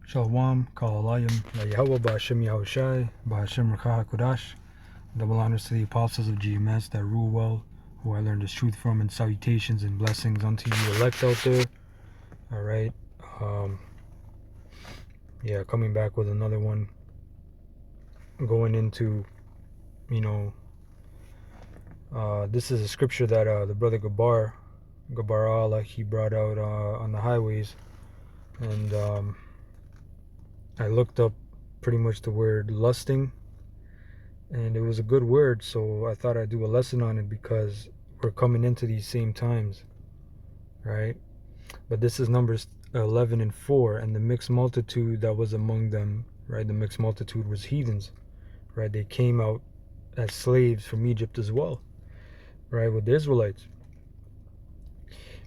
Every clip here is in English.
Shalom, Kalalayim, Yahweh, Ba'ashem Yahushai, Ba'ashem Rakah HaKodash. Double honors to the apostles of GMS that rule well, who I learned this truth from, and salutations and blessings unto you elect out there. Alright. Coming back with another one. Going into, this is a scripture that the brother Gabar Allah, he brought out on the highways. And I looked up pretty much the word lusting, and it was a good word, so I thought I'd do a lesson on it because we're coming into these same times, right? But this is Numbers 11:4, and the mixed multitude that was among them, right? The mixed multitude was heathens, right? They came out as slaves from Egypt as well, right? With the Israelites,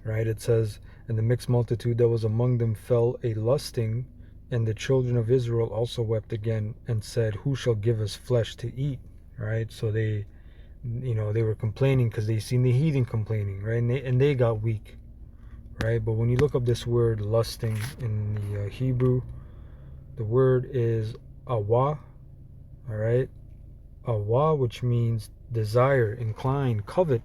right? It says, and the mixed multitude that was among them fell a lusting, and the children of Israel also wept again and said, who shall give us flesh to eat? Right? So they were complaining because they seen the heathen complaining, right? And they got weak, right? But when you look up this word lusting in the Hebrew, the word is awa, all right? Awa, which means desire, incline, covet,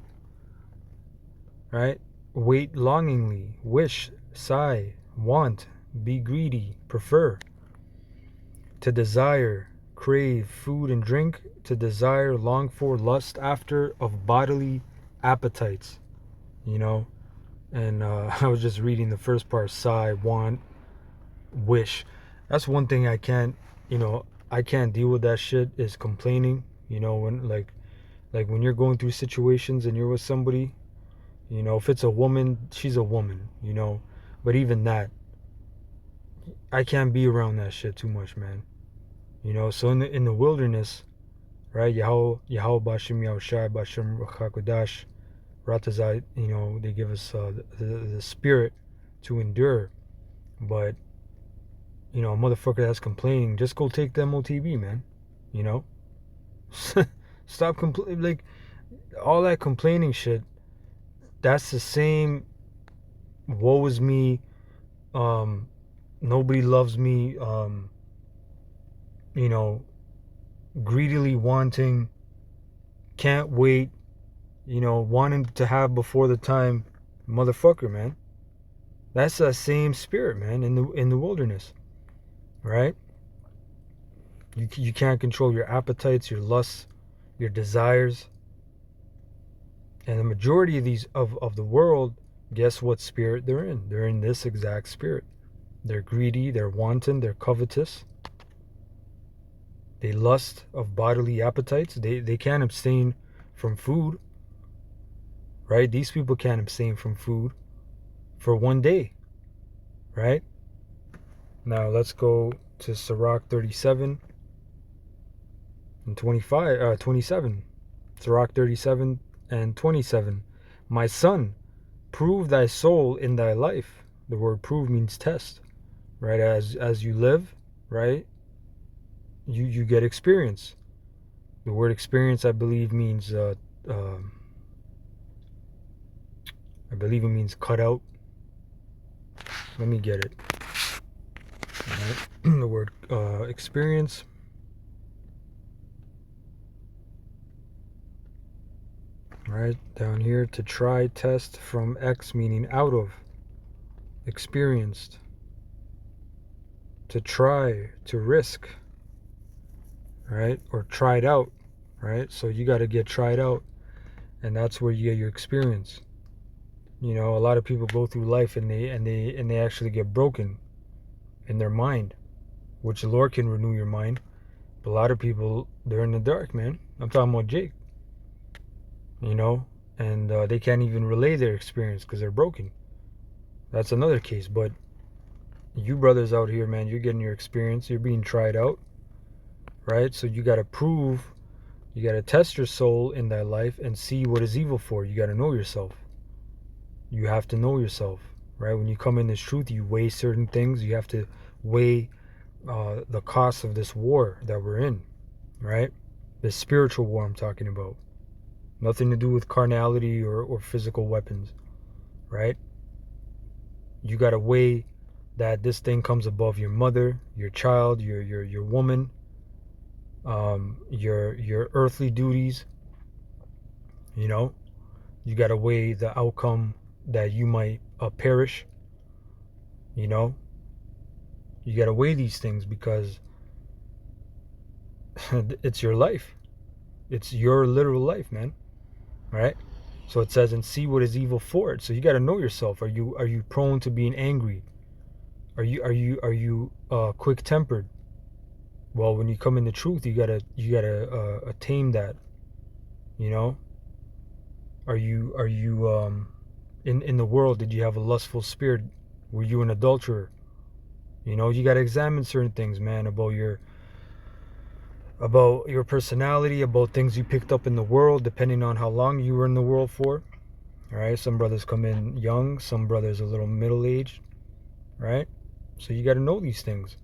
right? Wait longingly, wish, sigh, want, be greedy, prefer. To desire, crave food and drink, to desire, long for, lust after, of bodily appetites, And I was just reading the first part, sigh, want, wish. That's one thing I can't deal with that shit, is complaining, when like when you're going through situations and you're with somebody, if it's a woman, she's a woman, but even that, I can't be around that shit too much, man. So in the wilderness, right? Yahweh Ba'ashem Yahushai Ba'ashem Hakodash Ratazai, they give us the spirit to endure. But a motherfucker that's complaining, just go take the MOTB, man. Stop complaining. Like, all that complaining shit, that's the same woe is me, nobody loves me, greedily wanting, can't wait, wanting to have before the time, motherfucker, man. That's that same spirit, man, in the wilderness, right? You can't control your appetites, your lusts, your desires. And the majority of these of the world, guess what spirit they're in? They're in this exact spirit. They're greedy, they're wanton, they're covetous. They lust of bodily appetites. They can't abstain from food, right? These people can't abstain from food for one day, right? Now let's go to Sirach 37 and 27. Sirach 37 and 27. My son, prove thy soul in thy life. The word prove means test, right? As you live, right? You get experience. The word experience, I believe, means cut out. Let me get it. Right. The word experience. Right down here, to try, test, from X, meaning out of, experienced. To try, to risk, right? Or tried out, right? So you got to get tried out, and that's where you get your experience. A lot of people go through life and they actually get broken in their mind, which the Lord can renew your mind. But a lot of people, they're in the dark, man. I'm talking about Jake. And they can't even relay their experience because they're broken. That's another case. But you brothers out here, man, you're getting your experience. You're being tried out, right? So you got to prove, you got to test your soul in thy life and see what is evil for. You got to know yourself. You have to know yourself, right? When you come in this truth, you weigh certain things. You have to weigh the cost of this war that we're in, right? This spiritual war I'm talking about. Nothing to do with carnality or physical weapons, right? You got to weigh that this thing comes above your mother, your child, your woman, your earthly duties. You know, you got to weigh the outcome that you might perish. You know, you got to weigh these things because it's your life. It's your literal life, man. Right? So it says, and see what is evil for it. So you got to know yourself. Are you prone to being angry? Are you quick tempered? Well, when you come in the truth, you gotta tame that. You know, are you in the world? Did you have a lustful spirit? Were you an adulterer? You know, you gotta examine certain things, man, about your personality, about things you picked up in the world, depending on how long you were in the world for. All right, some brothers come in young, some brothers a little middle aged, right? So you got to know these things.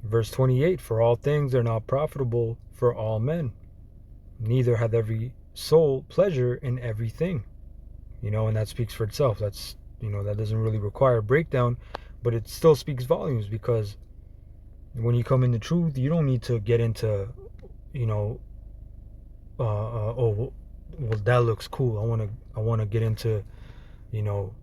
Verse 28, for all things are not profitable for all men, neither hath every soul pleasure in everything. You know, and that speaks for itself. That's, that doesn't really require a breakdown, but it still speaks volumes, because when you come into truth, you don't need to get into, you know, oh, well, that looks cool. I want to get into, you know,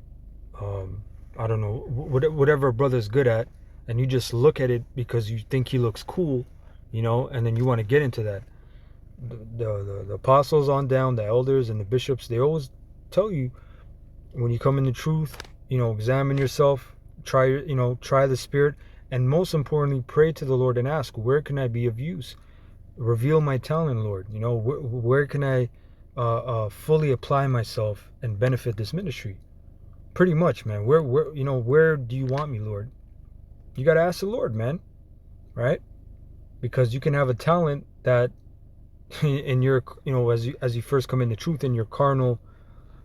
I don't know, whatever a brother's good at, and you just look at it because you think he looks cool, and then you want to get into that. The apostles on down, the elders and the bishops, they always tell you, when you come into truth, examine yourself, try the spirit, and most importantly, pray to the Lord and ask, where can I be of use? Reveal my talent, Lord. Where can I fully apply myself and benefit this ministry? Pretty much, man. Where do you want me, Lord? You got to ask the Lord, man. Right? Because you can have a talent that in your, as you first come into truth, in your carnal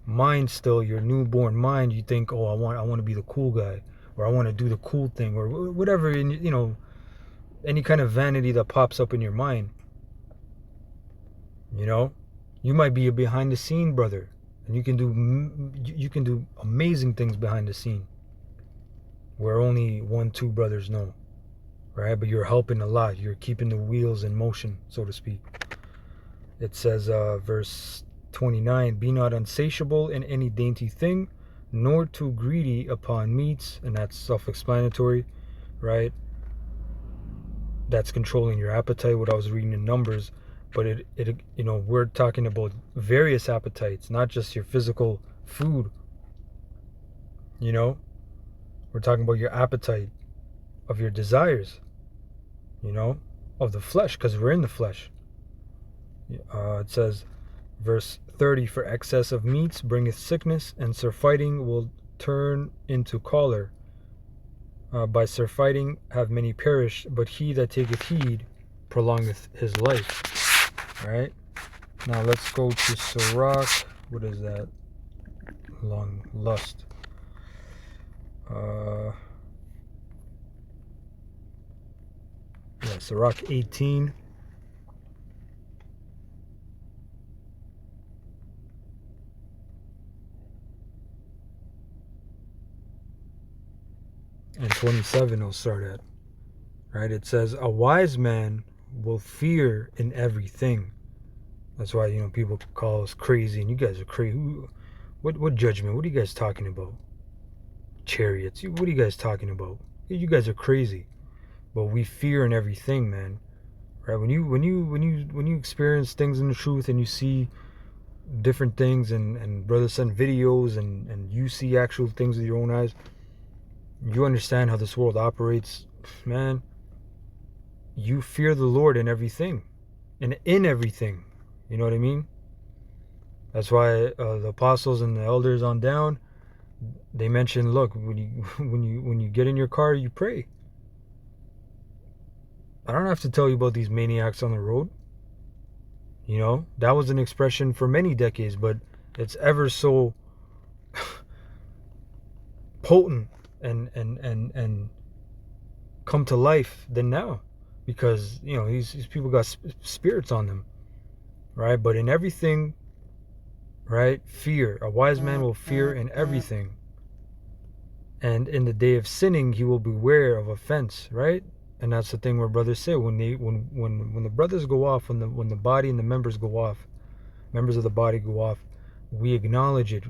mind, still your newborn mind, you think, oh, I want to be the cool guy, or I want to do the cool thing, or whatever, any kind of vanity that pops up in your mind. You might be a behind the scene brother, and you can do amazing things behind the scene where only 1-2 brothers know, right? But you're helping a lot. You're keeping the wheels in motion, so to speak. It says, verse 29, be not unsatiable in any dainty thing, nor too greedy upon meats. And that's self-explanatory, right? That's controlling your appetite, what I was reading in Numbers. But we're talking about various appetites, not just your physical food. We're talking about your appetite of your desires, of the flesh, because we're in the flesh. It says, verse 30, for excess of meats bringeth sickness, and surfeiting will turn into choler. By surfeiting have many perished, but he that taketh heed prolongeth his life. Right? Now let's go to Sirach. What is that? Long lust. Sirach 18. And 27 will start at. Right? It says, a wise man will fear in everything. That's why, people call us crazy, and you guys are crazy. What judgment? What are you guys talking about? Chariots. What are you guys talking about? You guys are crazy. But we fear in everything, man. Right? When you experience things in the truth, and you see different things, and brothers send videos, and you see actual things with your own eyes, you understand how this world operates, man. You fear the Lord in everything, and in everything. You know what I mean? That's why the apostles and the elders on down, they mention, look, when you get in your car, you pray. I don't have to tell you about these maniacs on the road. That was an expression for many decades, but it's ever so potent and come to life than now, because these people got spirits on them, right? But in everything, right, fear. A wise man will fear in everything. And in the day of sinning, he will beware of offense, right? And that's the thing where brothers say when the brothers go off, when the body and the members go off, members of the body go off, we acknowledge it.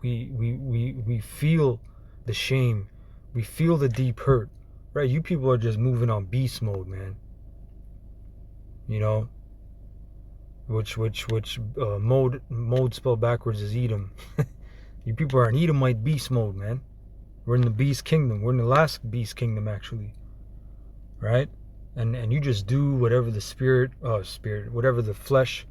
We feel the shame. We feel the deep hurt, right? You people are just moving on beast mode, man. You know, which mode spelled backwards is Edom. You people are in Edomite beast mode, man. We're in the beast kingdom. We're in the last beast kingdom, actually, right? And you just do whatever the whatever the flesh,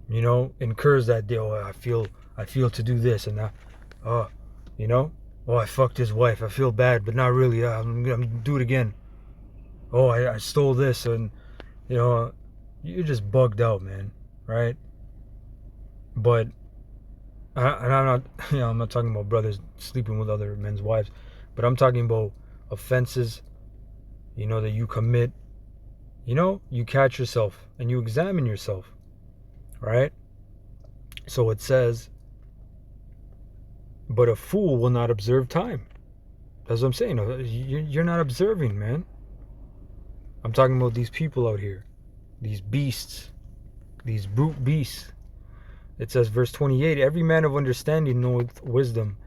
incurs that day. Oh, I feel to do this, and now, oh, I fucked his wife. I feel bad, but not really. I'm gonna do it again. Oh, I stole this, and you're just bugged out, man, right? But and I'm not, I'm not talking about brothers sleeping with other men's wives, but I'm talking about offenses, that you commit. You catch yourself and you examine yourself, right? So it says, but a fool will not observe time. That's what I'm saying. You're not observing, man. I'm talking about these people out here, these beasts, these brute beasts. It says, verse 28, every man of understanding knoweth wisdom,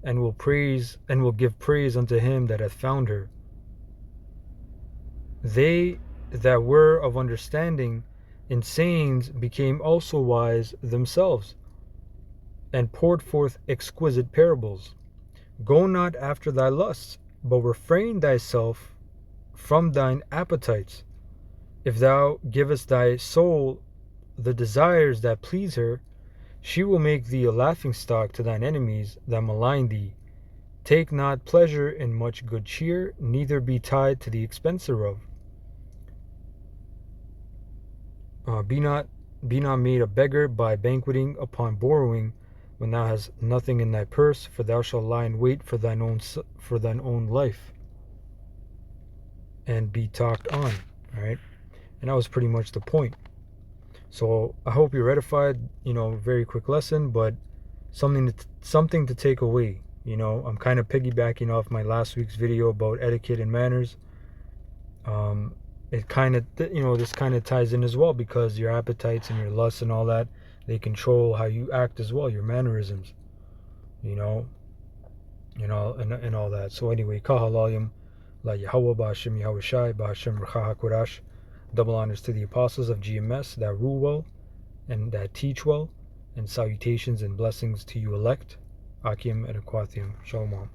and will give praise unto him that hath found her. They that were of understanding in sayings became also wise themselves, and poured forth exquisite parables. Go not after thy lusts, but refrain thyself from thine appetites. If thou givest thy soul the desires that please her, she will make thee a laughingstock to thine enemies that malign thee. Take not pleasure in much good cheer, neither be tied to the expense thereof. Be not made a beggar by banqueting upon borrowing, when thou hast nothing in thy purse, for thou shalt lie in wait for thine own life, and be talked on. All right, and that was pretty much the point. So I hope you're edified. Very quick lesson, but something to take away. I'm kind of piggybacking off my last week's video about etiquette and manners. It kind of, this kind of ties in as well, because your appetites and your lusts and all that, they control how you act as well, your mannerisms, and all that. So anyway, Kahalayim, La Yahweh Ba'Hashem Yahweh Shai Ba'Hashem Racha HaKodash. Double honors to the apostles of GMS that rule well and that teach well, and salutations and blessings to you elect. Akim and Akwathium. Shalom.